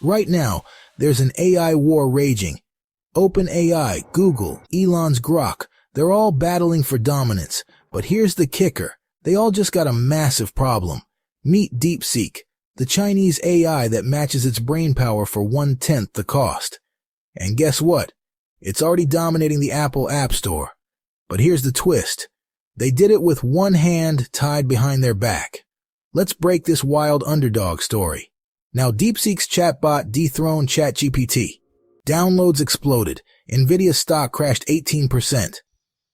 Right now, there's an AI war raging. OpenAI, Google, Elon's Grok, they're all battling for dominance. But here's the kicker. They all just got a massive problem. Meet DeepSeek, the Chinese AI that matches its brainpower for 1/10 the cost. And guess what? It's already dominating the Apple App Store. But here's the twist. They did it with one hand tied behind their back. Let's break this wild underdog story. Now, DeepSeek's chatbot dethroned ChatGPT. Downloads exploded. Nvidia's stock crashed 18%.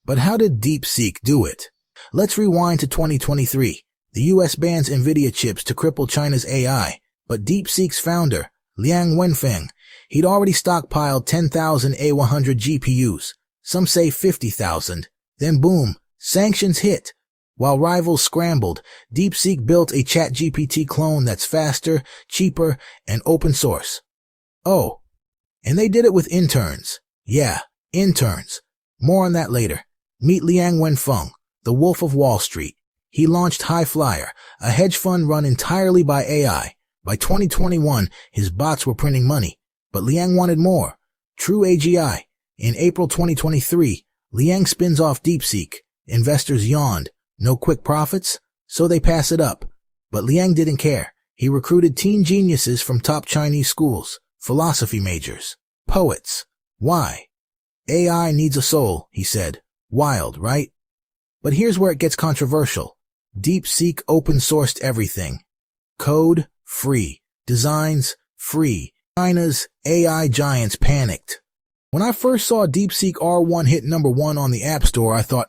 But how did DeepSeek do it? Let's rewind to 2023. The US bans Nvidia chips to cripple China's AI. But DeepSeek's founder, Liang Wenfeng, he'd already stockpiled 10,000 A100 GPUs. Some say 50,000. Then boom, sanctions hit. While rivals scrambled, DeepSeek built a ChatGPT clone that's faster, cheaper, and open source. Oh, and they did it with interns. Yeah, interns. More on that later. Meet Liang Wenfeng, the Wolf of Wall Street. He launched High Flyer, a hedge fund run entirely by AI. By 2021, his bots were printing money. But Liang wanted more. True AGI. In April 2023, Liang spins off DeepSeek. Investors yawned. No quick profits? So they pass it up. But Liang didn't care. He recruited teen geniuses from top Chinese schools, philosophy majors, poets. Why? AI needs a soul, he said. Wild, right? But here's where it gets controversial. DeepSeek open-sourced everything. Code, free. Designs, free. China's AI giants panicked. When I first saw DeepSeek R1 hit #1 on the App Store, I thought,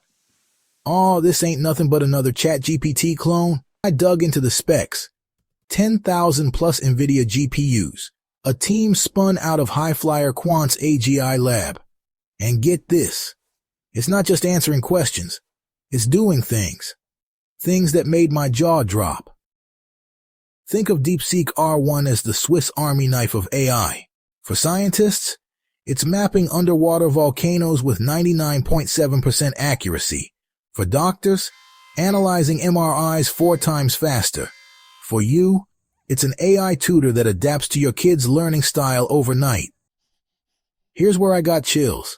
oh, this ain't nothing but another ChatGPT clone. I dug into the specs. 10,000 plus NVIDIA GPUs. A team spun out of High Flyer Quant's AGI lab. And get this. It's not just answering questions. It's doing things. Things that made my jaw drop. Think of DeepSeek R1 as the Swiss Army knife of AI. For scientists, it's mapping underwater volcanoes with 99.7% accuracy. For doctors, analyzing MRIs 4 times faster. For you, it's an AI tutor that adapts to your kid's learning style overnight. Here's where I got chills.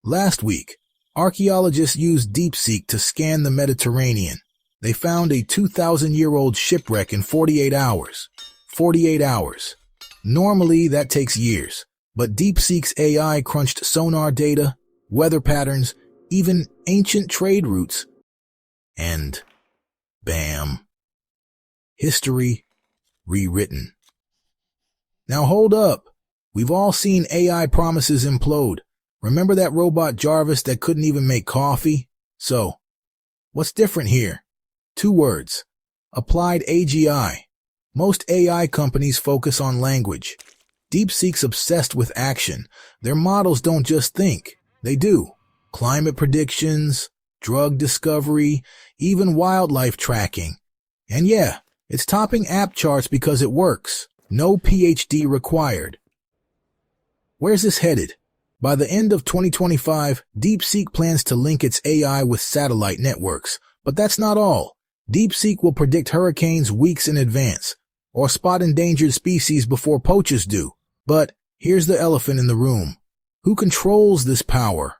Last week, archaeologists used DeepSeek to scan the Mediterranean. They found a 2,000-year-old shipwreck in 48 hours. 48 hours. Normally, that takes years. But DeepSeek's AI crunched sonar data, weather patterns, even ancient trade routes. And bam. History rewritten. Now hold up. We've all seen AI promises implode. Remember that robot Jarvis that couldn't even make coffee? So, what's different here? 2 words. Applied AGI. Most AI companies focus on language. DeepSeek's obsessed with action. Their models don't just think. They do. Climate predictions, drug discovery, even wildlife tracking. And yeah, it's topping app charts because it works. No PhD required. Where's this headed? By the end of 2025, DeepSeek plans to link its AI with satellite networks. But that's not all. DeepSeek will predict hurricanes weeks in advance, or spot endangered species before poachers do. But here's the elephant in the room. Who controls this power?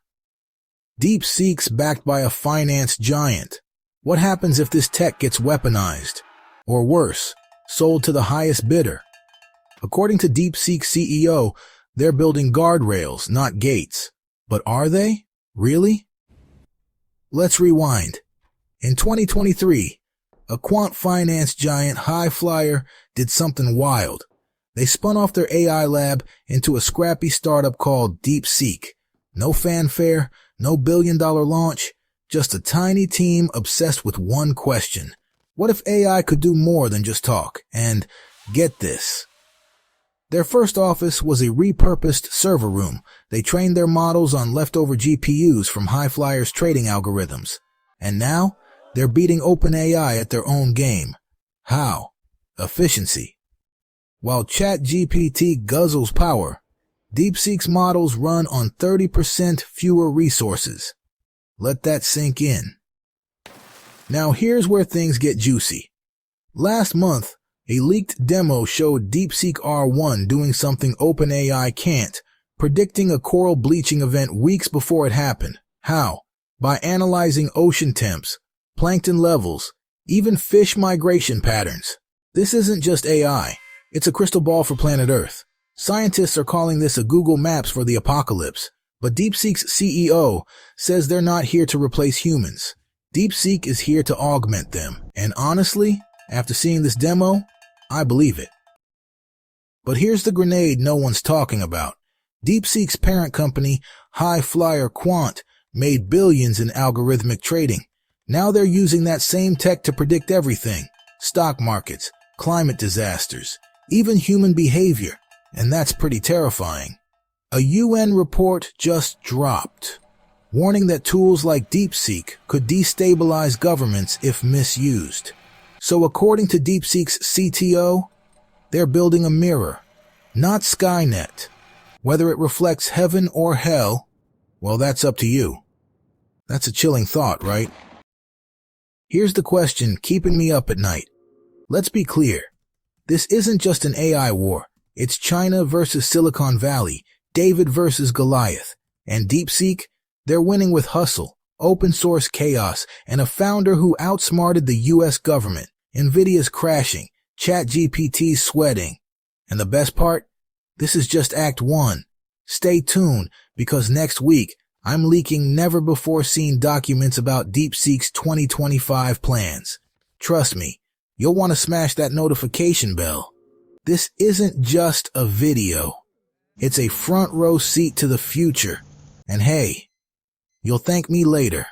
DeepSeek's backed by a finance giant. What happens if this tech gets weaponized? Or worse, sold to the highest bidder? According to DeepSeek CEO, they're building guardrails, not gates. But are they? Really? Let's rewind. In 2023, a quant finance giant, High Flyer, did something wild. They spun off their AI lab into a scrappy startup called DeepSeek. No fanfare, no billion-dollar launch, just a tiny team obsessed with one question. What if AI could do more than just talk? And get this. Their first office was a repurposed server room. They trained their models on leftover GPUs from High Flyer's trading algorithms. And now, they're beating OpenAI at their own game. How? Efficiency. While ChatGPT guzzles power, DeepSeek's models run on 30% fewer resources. Let that sink in. Now here's where things get juicy. Last month, A leaked demo showed DeepSeek R1 doing something OpenAI can't, predicting a coral bleaching event weeks before it happened. How? By analyzing ocean temps, plankton levels, even fish migration patterns. This isn't just AI. It's a crystal ball for planet Earth. Scientists are calling this a Google Maps for the apocalypse, but DeepSeek's CEO says they're not here to replace humans. DeepSeek is here to augment them. And honestly, after seeing this demo, I believe it. But here's the grenade no one's talking about. DeepSeek's parent company, High Flyer Quant, made billions in algorithmic trading. Now they're using that same tech to predict everything. Stock markets, climate disasters, even human behavior. And that's pretty terrifying. A UN report just dropped, warning that tools like DeepSeek could destabilize governments if misused. So according to DeepSeek's CTO, they're building a mirror, not Skynet. Whether it reflects heaven or hell, well, that's up to you. That's a chilling thought, right? Here's the question keeping me up at night. Let's be clear. This isn't just an AI war. It's China versus Silicon Valley, David versus Goliath. And DeepSeek, they're winning with hustle, open source chaos, and a founder who outsmarted the US government. Nvidia's crashing, ChatGPT's sweating. And the best part? This is just Act 1. Stay tuned, because next week, I'm leaking never-before-seen documents about DeepSeek's 2025 plans. Trust me, you'll want to smash that notification bell. This isn't just a video. It's a front row seat to the future. And hey, you'll thank me later.